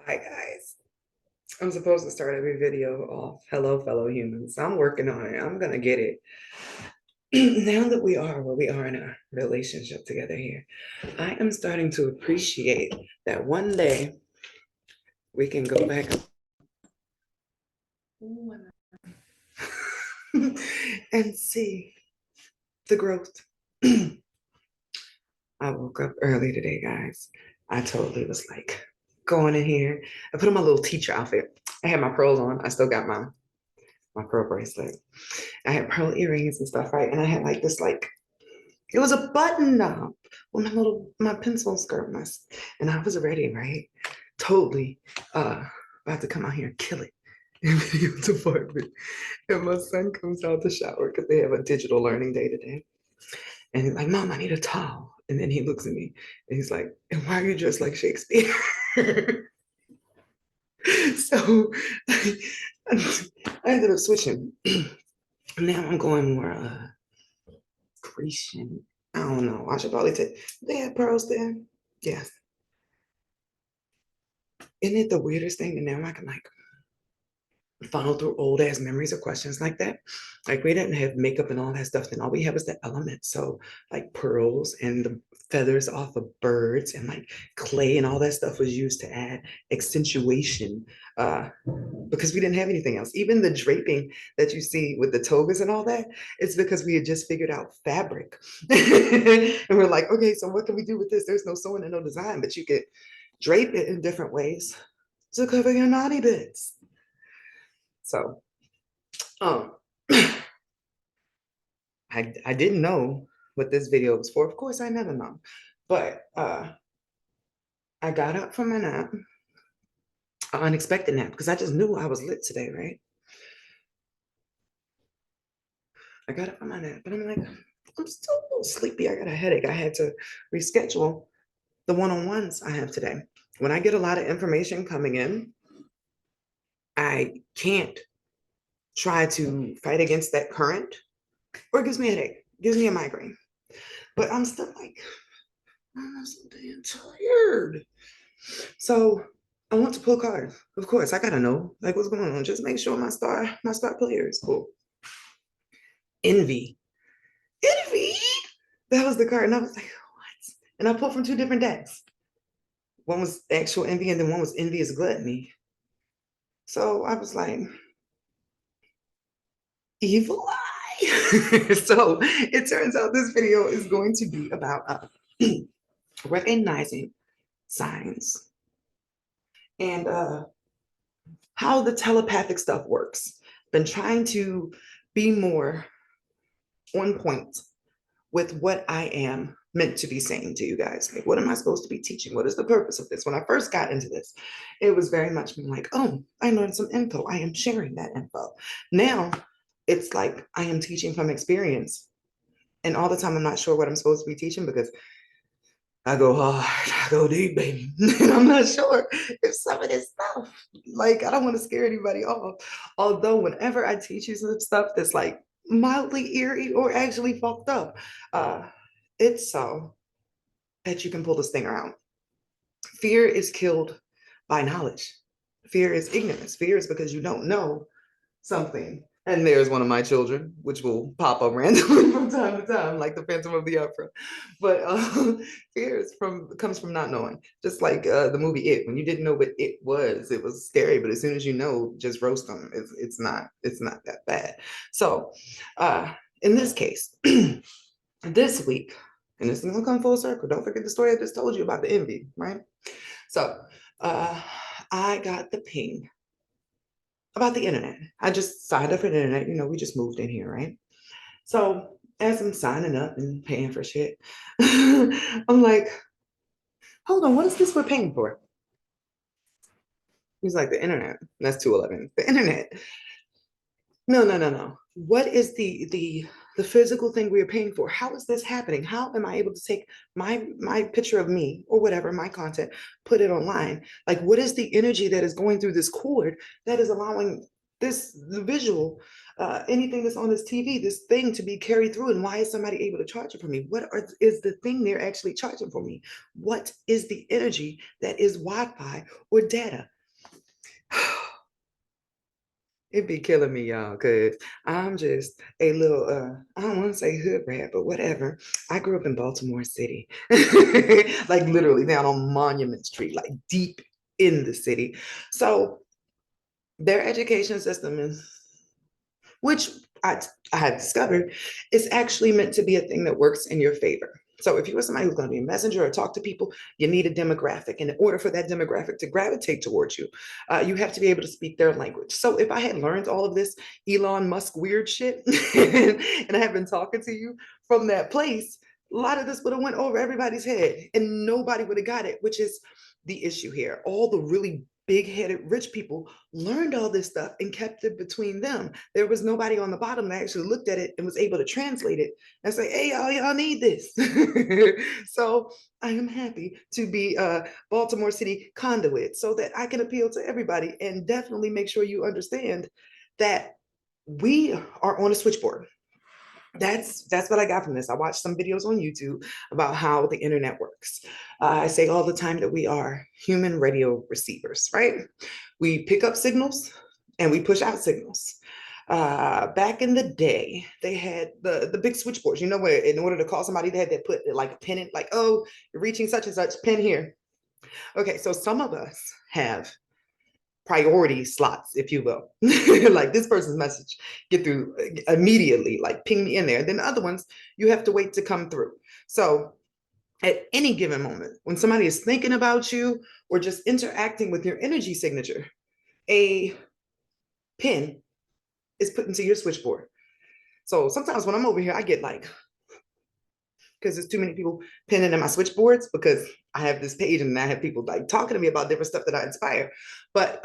Hi guys. I'm supposed to start every video off, hello fellow humans. I'm working on it. I'm gonna get it. Now that we are where we are in a relationship together here, I am starting to appreciate that one day we can go back and see the growth. I woke up early today, guys. I totally was like going in here. I put on my little teacher outfit. I had my pearls on. I still got my pearl bracelet. I had pearl earrings and stuff, right? And I had like this it was a button up with my pencil skirt mess. And I was ready, right? Totally about to come out here and kill it in video department. And my son comes out the shower because they have a digital learning day today. And he's like, Mom, I need a towel. And then he looks at me and he's like, and why are you dressed like Shakespeare? So I ended up switching. Now I'm going more Grecian. I don't know. I should probably take. They had pearls there. Yes. Isn't it the weirdest thing? And now I can like funnel through old ass memories of questions like that. Like we didn't have makeup and all that stuff. Then all we have is the element. So like pearls and the feathers off of birds and like clay and all that stuff was used to add accentuation because we didn't have anything else. Even the draping that you see with the togas and all that, it's because we had just figured out fabric. And we're like, okay, so what can we do with this? There's no sewing and no design, but you could drape it in different ways to cover your naughty bits. So um, I didn't know what this video was for. Of course, I never know. But I got up from my nap, an unexpected nap, because I just knew I was lit today, right? I got up from my nap, but I'm like, I'm still a little sleepy. I got a headache. I had to reschedule the one-on-ones I have today. When I get a lot of information coming in, I can't try to fight against that current, or it gives me a headache, gives me a migraine. But I'm still like, I'm so damn tired. So I want to pull cards. Of course, I gotta know like what's going on. Just make sure my star player is cool. Envy. Envy. That was the card. And I was like, what? And I pulled from two different decks. One was actual envy, and then one was envious gluttony. So I was like, evil eye. So it turns out this video is going to be about recognizing signs and how the telepathic stuff works. Been trying to be more on point with what I am meant to be saying to you guys. Like, what am I supposed to be teaching? What is the purpose of this? When I first got into this, it was very much like, oh, I learned some info. I am sharing that info. Now it's like I am teaching from experience. And all the time, I'm not sure what I'm supposed to be teaching because I go hard, I go deep, baby. And I'm not sure if some of this stuff, like, I don't want to scare anybody off. Although, whenever I teach you some stuff that's like mildly eerie or actually fucked up, uh, it's so that you can pull this thing around. Fear is killed by knowledge. Fear is ignorance. Fear is because you don't know something. And there's one of my children, which will pop up randomly from time to time, like the Phantom of the Opera. But fear is comes from not knowing. Just like the movie It, when you didn't know what it was scary. But as soon as you know, just roast them. It's not that bad. So in this case, this week, and this is gonna come full circle. Don't forget the story I just told you about the envy, right? So uh, I got the ping about the internet. I just signed up for the internet. We just moved in here, right? So as I'm signing up and paying for shit, I'm like, hold on, what is this we're paying for? He's like, the internet. That's 211. The internet. No, no, no, no. What is the physical thing we are paying for? How is this happening? How am I able to take my picture of me or whatever, my content, put it online? Like, what is the energy that is going through this cord that is allowing the visual, anything that's on this TV, this thing to be carried through? And why is somebody able to charge it for me? Is the thing they're actually charging for me? What is the energy that is Wi-Fi or data? It be killing me, y'all, because I'm just a little, I don't want to say hood rat, but whatever. I grew up in Baltimore City, like literally down on Monument Street, like deep in the city. So their education system is, which I have discovered is actually meant to be a thing that works in your favor. So if you are somebody who's going to be a messenger or talk to people, you need a demographic. And in order for that demographic to gravitate towards you, you have to be able to speak their language. So if I had learned all of this Elon Musk weird shit and I have been talking to you from that place, a lot of this would have went over everybody's head and nobody would have got it, which is the issue here. All the really big-headed rich people learned all this stuff and kept it between them. There was nobody on the bottom that actually looked at it and was able to translate it and say, hey, y'all need this. So I am happy to be a Baltimore City conduit so that I can appeal to everybody and definitely make sure you understand that we are on a switchboard. That's what I got from this. I watched some videos on YouTube about how the internet works. I say all the time that we are human radio receivers, right? We pick up signals and we push out signals. Back in the day, they had the big switchboards, you know, where in order to call somebody, they had to put like a pin in, like, oh, you're reaching such and such, pin here. Okay, so some of us have priority slots, if you will. Like this person's message get through immediately, like ping me in there. Then the other ones, you have to wait to come through. So at any given moment, when somebody is thinking about you or just interacting with your energy signature, a pin is put into your switchboard. So sometimes when I'm over here, I get like, because there's too many people pinning in my switchboards because I have this page and I have people like talking to me about different stuff that I inspire. But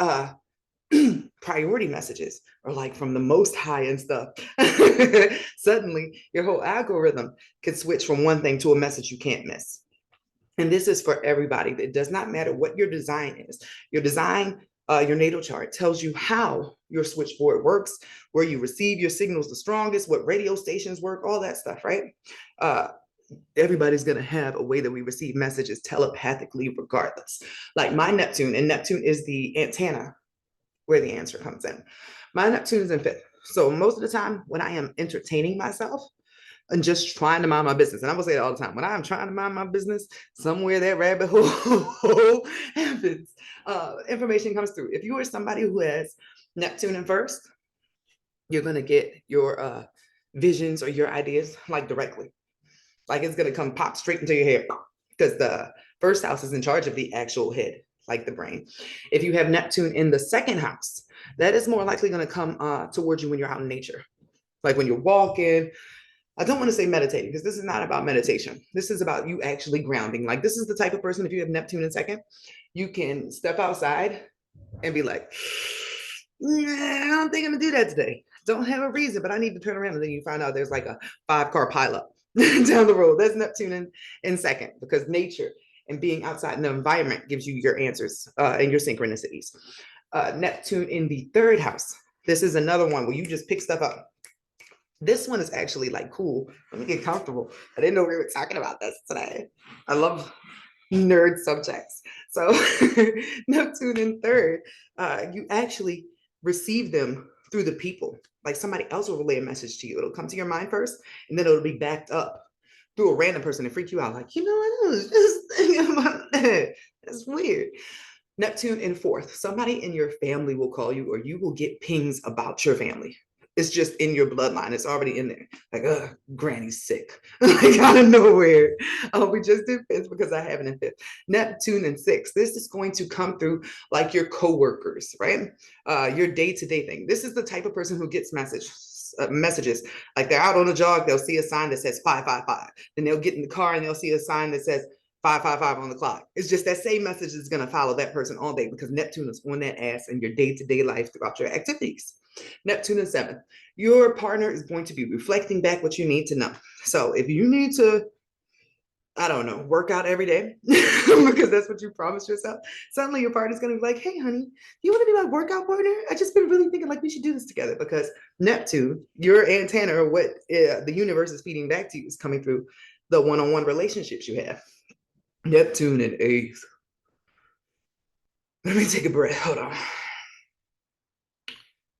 priority messages are like from the most high and stuff. Suddenly, your whole algorithm could switch from one thing to a message you can't miss. And this is for everybody. It does not matter what your design is. Your design, your natal chart tells you how your switchboard works, where you receive your signals the strongest, what radio stations work, all that stuff, right? Everybody's going to have a way that we receive messages telepathically regardless. Like my Neptune, and Neptune is the antenna where the answer comes in. My Neptune is in fifth. So most of the time when I am entertaining myself and just trying to mind my business, and I will say it all the time, when I am trying to mind my business, somewhere that rabbit hole happens, information comes through. If you are somebody who has Neptune in first, you're going to get your visions or your ideas like directly. Like it's going to come pop straight into your head because the first house is in charge of the actual head, like the brain. If you have Neptune in the second house, that is more likely going to come towards you when you're out in nature. Like when you're walking. I don't want to say meditating because this is not about meditation. This is about you actually grounding. Like this is the type of person, if you have Neptune in second, you can step outside and be like, nah, I don't think I'm gonna do that today. Don't have a reason, but I need to turn around. And then you find out there's like a 5-car pileup down the road. That's Neptune in second because nature and being outside in the environment gives you your answers and your synchronicities. Neptune in the third house. This is another one where you just pick stuff up. This one is actually like cool. Let me get comfortable. I didn't know we were talking about this today. I love nerd subjects. So Neptune in third, you actually receive them through the people. Like somebody else will relay a message to you. It'll come to your mind first, and then it'll be backed up through a random person and freak you out. Like, you know, I was just thinking about that. That's weird. Neptune in fourth, somebody in your family will call you, or you will get pings about your family. It's just in your bloodline. It's already in there. Like, granny's sick. Like out of nowhere. We just did fifth because I have it in fifth. Neptune in sixth. This is going to come through like your coworkers, right? Your day-to-day thing. This is the type of person who gets messages. Like they're out on a jog, they'll see a sign that says 555. Then they'll get in the car and they'll see a sign that says 555 on the clock. It's just that same message is going to follow that person all day because Neptune is on that ass in your day-to-day life throughout your activities. Neptune in seventh. Your partner is going to be reflecting back what you need to know. So if you need to, I don't know, work out every day because that's what you promised yourself, suddenly your partner's going to be like, hey, honey, you want to be my workout partner? I just been really thinking like we should do this together because Neptune, your antenna or what the universe is feeding back to you is coming through the one-on-one relationships you have. Neptune in eighth. Let me take a breath. Hold on.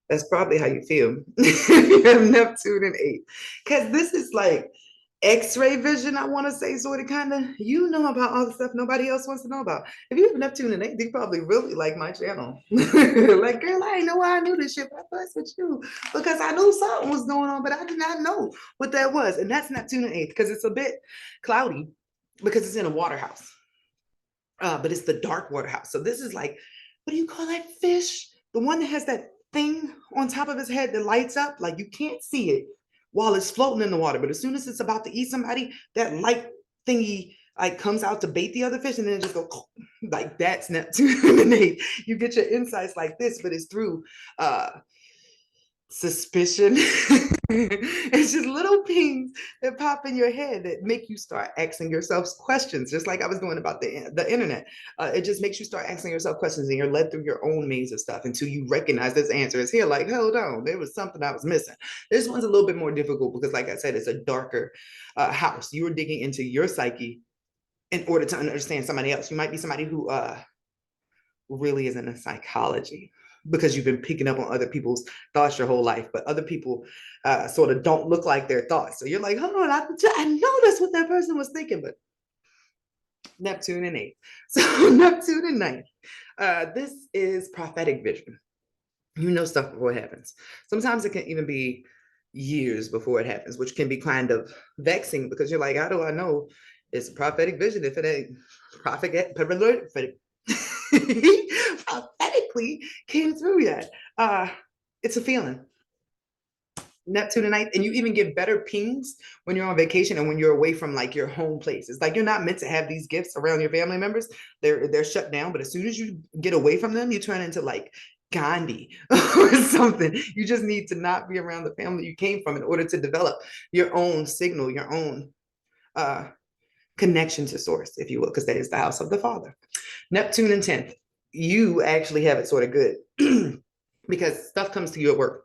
That's probably how you feel if you have Neptune in eight. Because this is like X-ray vision, I want to say, sort of kind of, you know about all the stuff nobody else wants to know about. If you have Neptune in eight, you probably really like my channel. Like, girl, I didn't know why I knew this shit, but I fuss with you because I knew something was going on, but I did not know what that was. And that's Neptune in eight because it's a bit cloudy because it's in a water house. But it's the dark water house. So this is like, what do you call that fish? The one that has that thing on top of his head that lights up, like you can't see it while it's floating in the water. But as soon as it's about to eat somebody, that light thingy like comes out to bait the other fish, and then it just go like that's Neptune. You get your insights like this, but it's through uh suspicion. It's just little pings that pop in your head that make you start asking yourself questions, just like I was doing about the internet. It just makes you start asking yourself questions, and you're led through your own maze of stuff until you recognize this answer is here. Like, hold on, there was something I was missing. This one's a little bit more difficult because, like I said, it's a darker house. You're digging into your psyche in order to understand somebody else. You might be somebody who really isn't in psychology because you've been picking up on other people's thoughts your whole life, but other people sort of don't look like their thoughts. So you're like, hold on, I know that's what that person was thinking, but Neptune in eight. So Neptune in ninth. This is prophetic vision. You know stuff before it happens. Sometimes it can even be years before it happens, which can be kind of vexing because you're like, how do I know it's prophetic vision if it ain't prophetically came through yet? It's a feeling. Neptune and ninth, and you even get better pings when you're on vacation and when you're away from like your home place. It's like you're not meant to have these gifts around your family members. They're shut down, but as soon as you get away from them, you turn into like Gandhi or something. You just need to not be around the family you came from in order to develop your own signal, your own uh, connection to source, if you will, because that is the house of the father. Neptune in 10th, you actually have it sort of good because stuff comes to you at work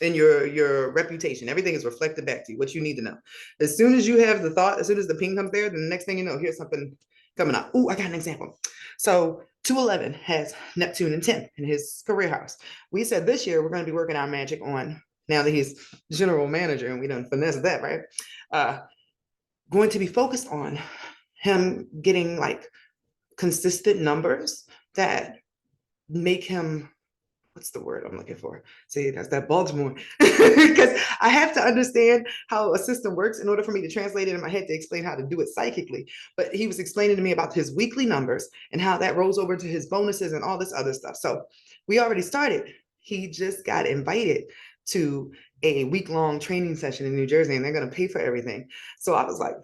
and your reputation. Everything is reflected back to you, what you need to know. As soon as you have the thought, as soon as the ping comes there, then the next thing you know, here's something coming up. Oh, I got an example. So 211 has Neptune in 10th in his career house. We said this year we're going to be working our magic on, now that he's general manager and we done finesse that, right? Going to be focused on him getting like consistent numbers that make him, what's the word I'm looking for? See, that's that Baltimore. Because I have to understand how a system works in order for me to translate it in my head to explain how to do it psychically. But he was explaining to me about his weekly numbers and how that rolls over to his bonuses and all this other stuff. So we already started. He just got invited to a week-long training session in New Jersey, and they're going to pay for everything. So I was like,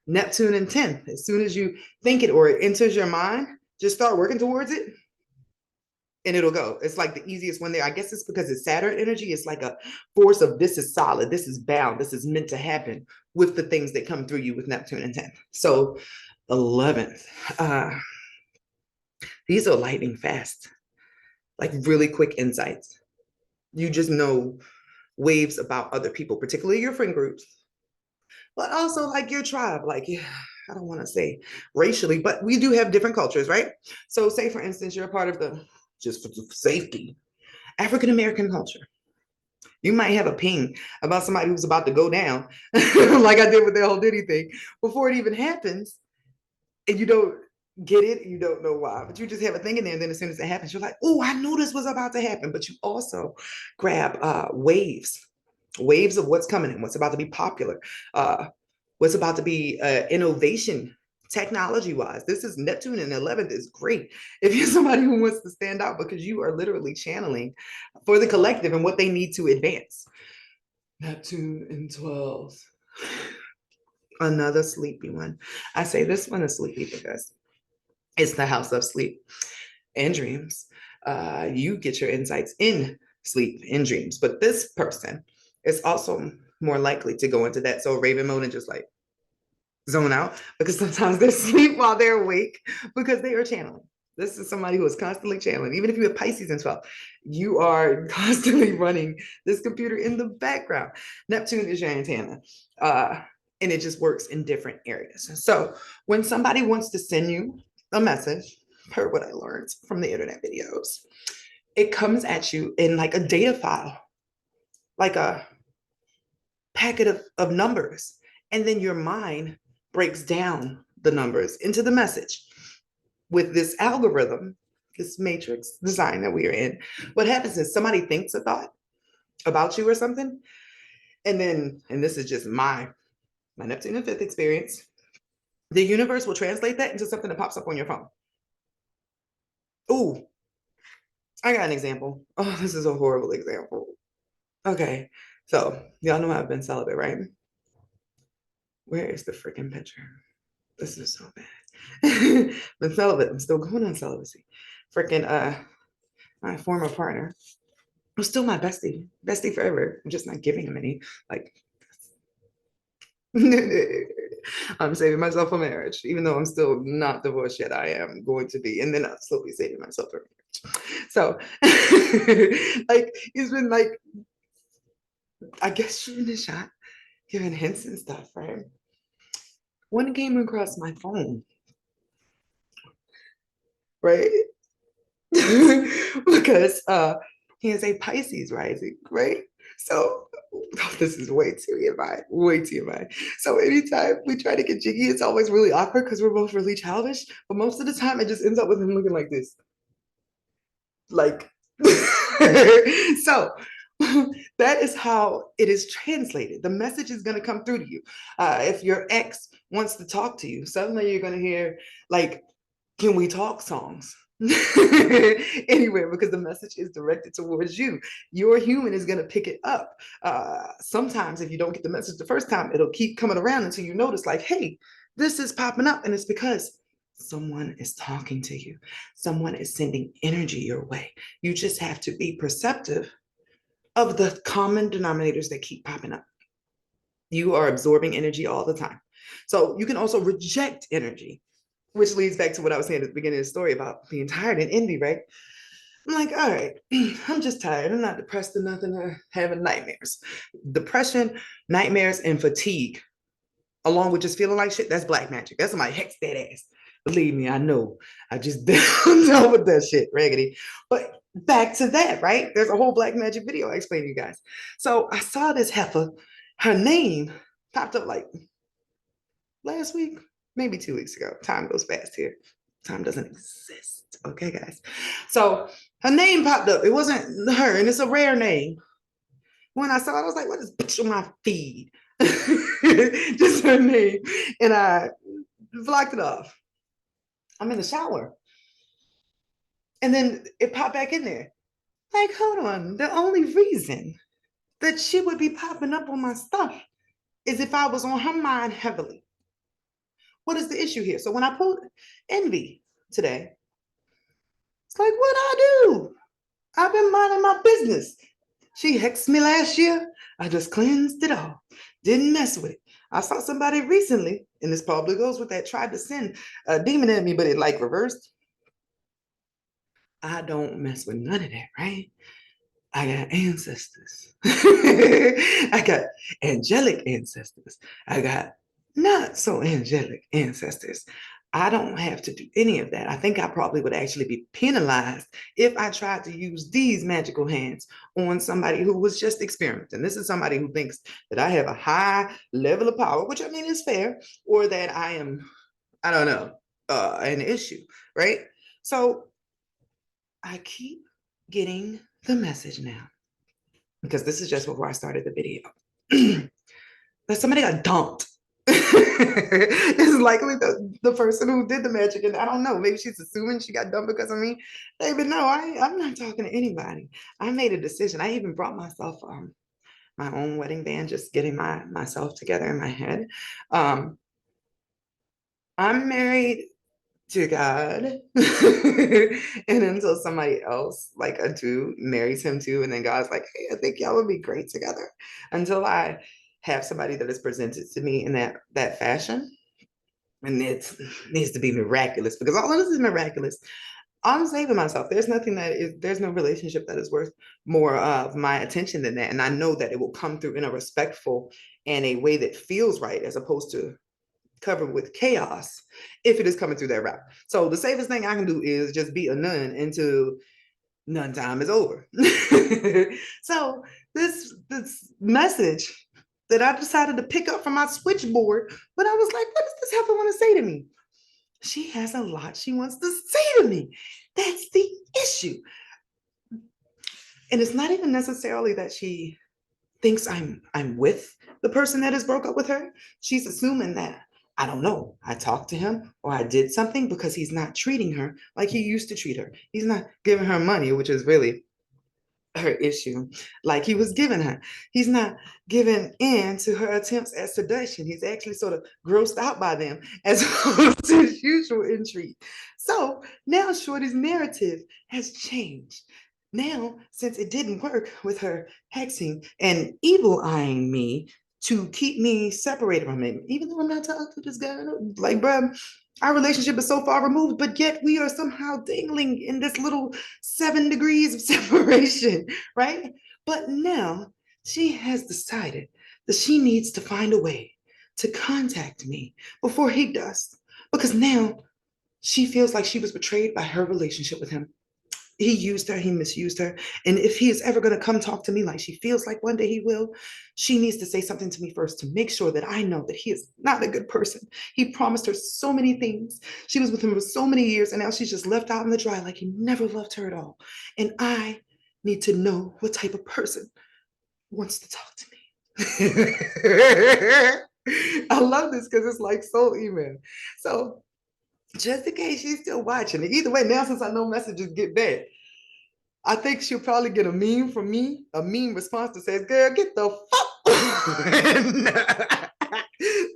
Neptune in 10th. As soon as you think it or it enters your mind, just start working towards it and it'll go. It's like the easiest one there. I guess it's because it's Saturn energy. It's like a force of this is solid, this is bound, this is meant to happen with the things that come through you with Neptune and 10th. So 11th, these are lightning fast, like really quick insights. You just know waves about other people, particularly your friend groups, but also like your tribe. Like, yeah, I don't want to say racially, but we do have different cultures, right? So say for instance, you're a part of the, just for safety, African American culture. You might have a ping about somebody who's about to go down, like I did with the whole Diddy thing, before it even happens, and you don't get it, you don't know why, but you just have a thing in there, and then as soon as it happens, you're like, oh, I knew this was about to happen. But you also grab waves of what's coming and what's about to be popular, what's about to be innovation technology wise. This is Neptune in 11th is great if you're somebody who wants to stand out because you are literally channeling for the collective and what they need to advance. Neptune in 12th, another sleepy one. I say this one is sleepy because it's the house of sleep and dreams. You get your insights in sleep and dreams, but this person is also more likely to go into that so Raven mode and just like zone out because sometimes they sleep while they're awake because they are channeling. This is somebody who is constantly channeling. Even if you have Pisces in 12, you are constantly running this computer in the background. Neptune is your antenna, and it just works in different areas. So when somebody wants to send you a message, per what I learned from the internet videos, it comes at you in like a data file, like a packet of numbers. And then your mind breaks down the numbers into the message. With this algorithm, this matrix design that we are in, what happens is somebody thinks a thought about you or something. And then, and this is just my Neptune and fifth experience, the universe will translate that into something that pops up on your phone. Ooh, I got an example. Oh, this is a horrible example. Okay, so y'all know I've been celibate, right? Where is the freaking picture? This is so bad. Been celibate. I'm still going on celibacy. Freaking my former partner was still my bestie, bestie forever. I'm just not giving him any. Like, I'm saving myself for marriage, even though I'm still not divorced yet. I am going to be, and then I'm slowly saving myself for marriage. So, like, he's been like, I guess shooting a shot, giving hints and stuff, right? One came across my phone, right? Because he is a Pisces rising, right? So oh, this is way too in my way too in my. So anytime we try to get jiggy, it's always really awkward because we're both really childish. But most of the time, it just ends up with him looking like this, like. So that is how it is translated. The message is going to come through to you. If your ex wants to talk to you, suddenly you're going to hear like "Can we talk" songs. Anywhere, because the message is directed towards you. Your human is going to pick it up. Sometimes if you don't get the message the first time, it'll keep coming around until you notice like, hey, this is popping up. And it's because someone is talking to you. Someone is sending energy your way. You just have to be perceptive of the common denominators that keep popping up. You are absorbing energy all the time. So you can also reject energy, which leads back to what I was saying at the beginning of the story about being tired and envy, right? I'm like, all right, I'm just tired. I'm not depressed or nothing. I'm having nightmares. Depression, nightmares, and fatigue, along with just feeling like shit, that's black magic. That's somebody hex that ass. Believe me, I know. I just dealt with that shit, raggedy. But back to that, right? There's a whole black magic video I explained to you guys. So I saw this heifer. Her name popped up like last week, maybe 2 weeks ago. Time goes fast here. Time doesn't exist. Okay, guys. So her name popped up. It wasn't her, and it's a rare name. When I saw it, I was like, what is bitch on my feed? Just her name. And I blocked it off. I'm in the shower. And then it popped back in there. Like, hold on. The only reason that she would be popping up on my stuff is if I was on her mind heavily. What is the issue here? So when I pulled envy today, it's like, what I do? I've been minding my business. She hexed me last year. I just cleansed it all. Didn't mess with it. I saw somebody recently, and this probably goes with that, tried to send a demon at me, but it like reversed. I don't mess with none of that, right? I got ancestors. I got angelic ancestors. I got not so angelic ancestors. I don't have to do any of that. I think I probably would actually be penalized if I tried to use these magical hands on somebody who was just experimenting. This is somebody who thinks that I have a high level of power, which I mean is fair, or that I am, I don't know, an issue, right? So I keep getting the message now, because this is just before I started the video, that somebody got dumped. It's likely the person who did the magic, and I don't know, maybe she's assuming she got dumped because of me. Hey, but no, I'm not talking to anybody. I made a decision. I even brought myself my own wedding band, just getting myself together in my head. Um, I'm married to God. And until somebody else, like a dude, marries him too, and then God's like, hey, I think y'all would be great together. Until I have somebody that is presented to me in that fashion, and it needs to be miraculous, because all of this is miraculous. I'm saving myself. There's nothing that is, there's no relationship that is worth more of my attention than that. And I know that it will come through in a respectful and a way that feels right, as opposed to covered with chaos, if it is coming through that route. So the safest thing I can do is just be a nun into none time is over. So this message that I decided to pick up from my switchboard, but I was like, what does this heifer want to say to me? She has a lot she wants to say to me. That's the issue. And it's not even necessarily that she thinks I'm with the person that has broke up with her. She's assuming that I don't know. I talked to him or I did something because he's not treating her like he used to treat her. He's not giving her money, which is really her issue, like he was giving her. He's not giving in to her attempts at seduction. He's actually sort of grossed out by them as opposed to his usual intrigue. So now Shorty's narrative has changed. Now, since it didn't work with her hexing and evil eyeing me to keep me separated from him, even though I'm not talking to this guy, like, bro, our relationship is so far removed, but yet we are somehow dangling in this little 7 degrees of separation, right? But now she has decided that she needs to find a way to contact me before he does, because now she feels like she was betrayed by her relationship with him. He used her, he misused her. And if he is ever going to come talk to me like she feels like one day he will, she needs to say something to me first to make sure that I know that he is not a good person. He promised her so many things. She was with him for so many years, and now she's just left out in the dry like he never loved her at all. And I need to know what type of person wants to talk to me. I love this because it's like soul email. So just in case she's still watching, either way, now since I know messages get bad, I think she'll probably get a meme from me, a meme response that says, girl, get the fuck.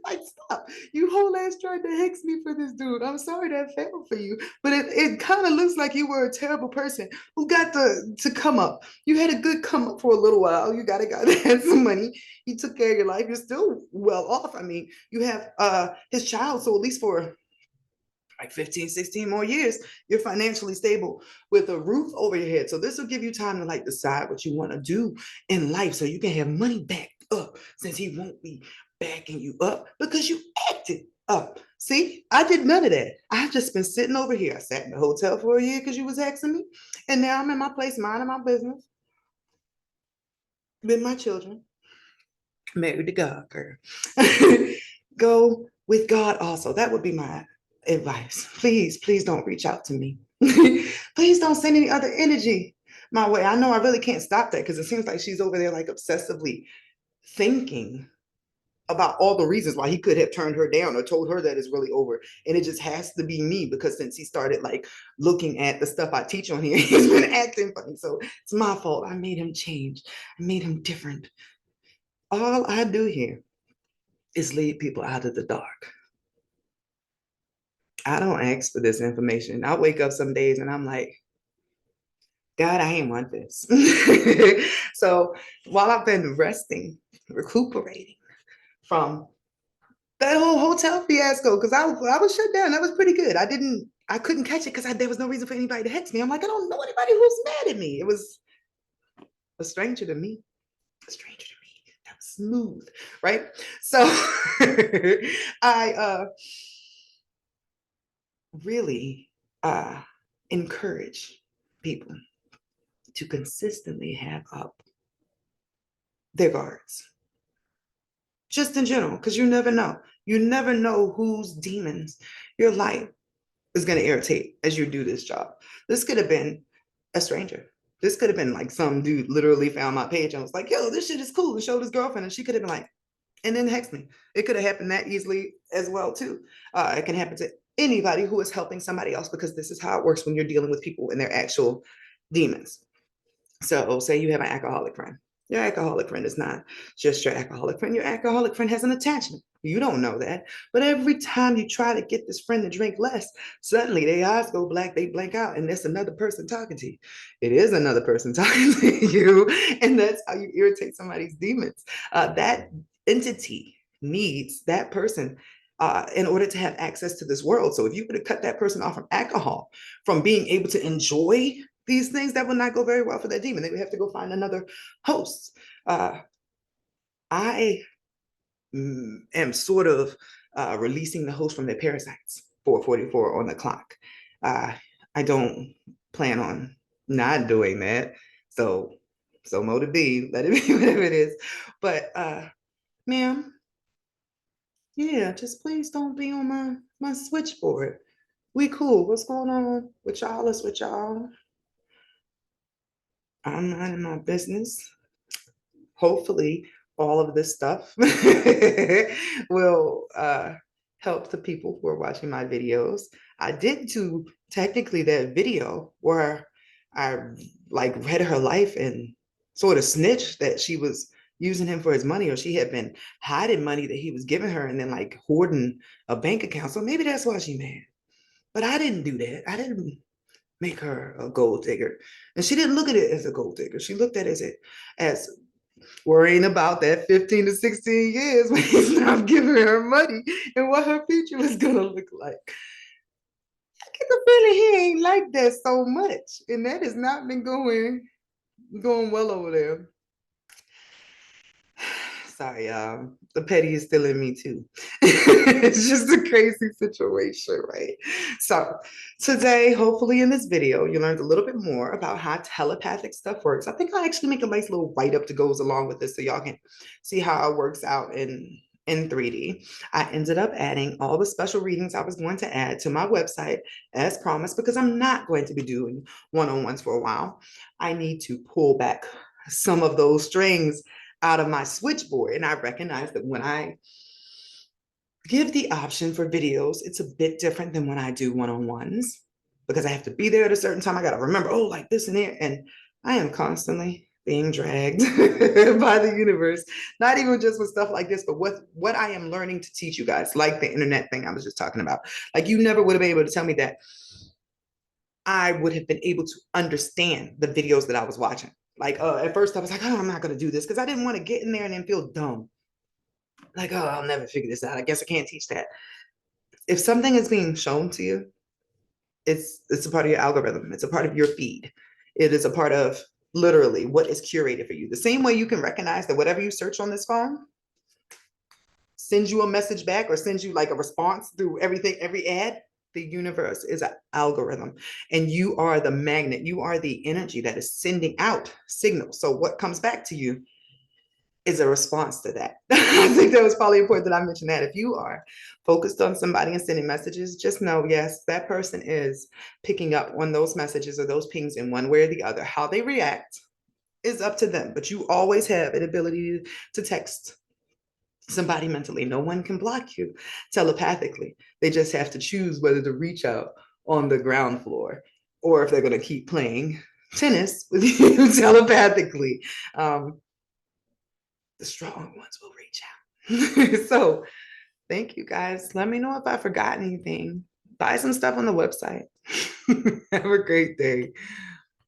Like, stop. You whole ass tried to hex me for this dude. I'm sorry that failed for you. But it kind of looks like you were a terrible person who got to come up. You had a good come up for a little while. You got had some money. You took care of your life. You're still well off. I mean, you have his child, so at least for like 15, 16 more years, you're financially stable with a roof over your head. So this will give you time to like decide what you want to do in life so you can have money backed up, since he won't be backing you up because you acted up. See, I did none of that. I've just been sitting over here. I sat in the hotel for a year because you was asking me. And now I'm in my place, minding my business with my children, married to God, girl. Go with God also. That would be my advice. Please, please don't reach out to me. Please don't send any other energy my way. I know I really can't stop that because it seems like she's over there like obsessively thinking about all the reasons why he could have turned her down or told her that it's really over. And it just has to be me because since he started like looking at the stuff I teach on here, he's been acting funny. So it's my fault. I made him change. I made him different. All I do here is lead people out of the dark. I don't ask for this information. I wake up some days and I'm like, God, I ain't want this. So while I've been resting, recuperating from that whole hotel fiasco, because I was shut down. That was pretty good. I couldn't catch it because there was no reason for anybody to hex me. I'm like, I don't know anybody who's mad at me. It was a stranger to me. A stranger to me. That was smooth, right? So I really encourage people to consistently have up their guards, just in general, because you never know. You never know whose demons your life is going to irritate as you do this job. This could have been a stranger. This could have been like some dude literally found my page and was like, yo, this shit is cool, and showed his girlfriend, and she could have been like, and then hex me. It could have happened that easily as well, too. It can happen to anybody who is helping somebody else, because this is how it works when you're dealing with people and their actual demons. So say you have an alcoholic friend. Your alcoholic friend is not just your alcoholic friend. Your alcoholic friend has an attachment. You don't know that. But every time you try to get this friend to drink less, suddenly their eyes go black, they blank out, and there's another person talking to you. It is another person talking to you. And that's how you irritate somebody's demons. That entity needs that person in order to have access to this world. So if you were to cut that person off from alcohol, from being able to enjoy these things, that would not go very well for that demon. They would have to go find another host. I am sort of releasing the host from their parasites. 4:44 on the clock. I don't plan on not doing that. So, so mo to be, let it be whatever it is. But ma'am, yeah, just please don't be on my switchboard. We cool. What's going on with y'all is with y'all. I'm not in my business. Hopefully all of this stuff will help the people who are watching my videos. I did do technically that video where I like read her life and sort of snitched that she was using him for his money, or she had been hiding money that he was giving her and then like hoarding a bank account. So maybe that's why she mad. But I didn't do that. I didn't make her a gold digger. And she didn't look at it as a gold digger. She looked at it as worrying about that 15 to 16 years when he's not giving her money and what her future was gonna look like. I get the feeling he ain't like that so much. And that has not been going well over there. Sorry, y'all. The petty is still in me too. It's just a crazy situation, right? So today, hopefully in this video, you learned a little bit more about how telepathic stuff works. I think I'll actually make a nice little write-up that goes along with this so y'all can see how it works out in 3D. I ended up adding all the special readings I was going to add to my website as promised, because I'm not going to be doing one-on-ones for a while. I need to pull back some of those strings out of my switchboard. And I recognize that when I give the option for videos, it's a bit different than when I do one-on-ones, because I have to be there at a certain time. I got to remember, oh, like this and there. And I am constantly being dragged by the universe, not even just with stuff like this, but what I am learning to teach you guys, like the internet thing I was just talking about. Like you never would have been able to tell me that I would have been able to understand the videos that I was watching. Like at first I was like, oh, I'm not going to do this because I didn't want to get in there and then feel dumb. Like, oh, I'll never figure this out. I guess I can't teach that. If something is being shown to you, it's a part of your algorithm. It's a part of your feed. It is a part of literally what is curated for you. The same way you can recognize that whatever you search on this phone sends you a message back or sends you like a response through everything, every ad. The universe is an algorithm, and you are the magnet. You are the energy that is sending out signals. So what comes back to you is a response to that. I think that was probably important that I mentioned that. If you are focused on somebody and sending messages, just know, yes, that person is picking up on those messages or those pings in one way or the other. How they react is up to them, but you always have an ability to text somebody mentally. No one can block you telepathically. They just have to choose whether to reach out on the ground floor or if they're going to keep playing tennis with you telepathically. The strong ones will reach out. So thank you guys. Let me know if I forgot anything. Buy some stuff on the website. Have a great day.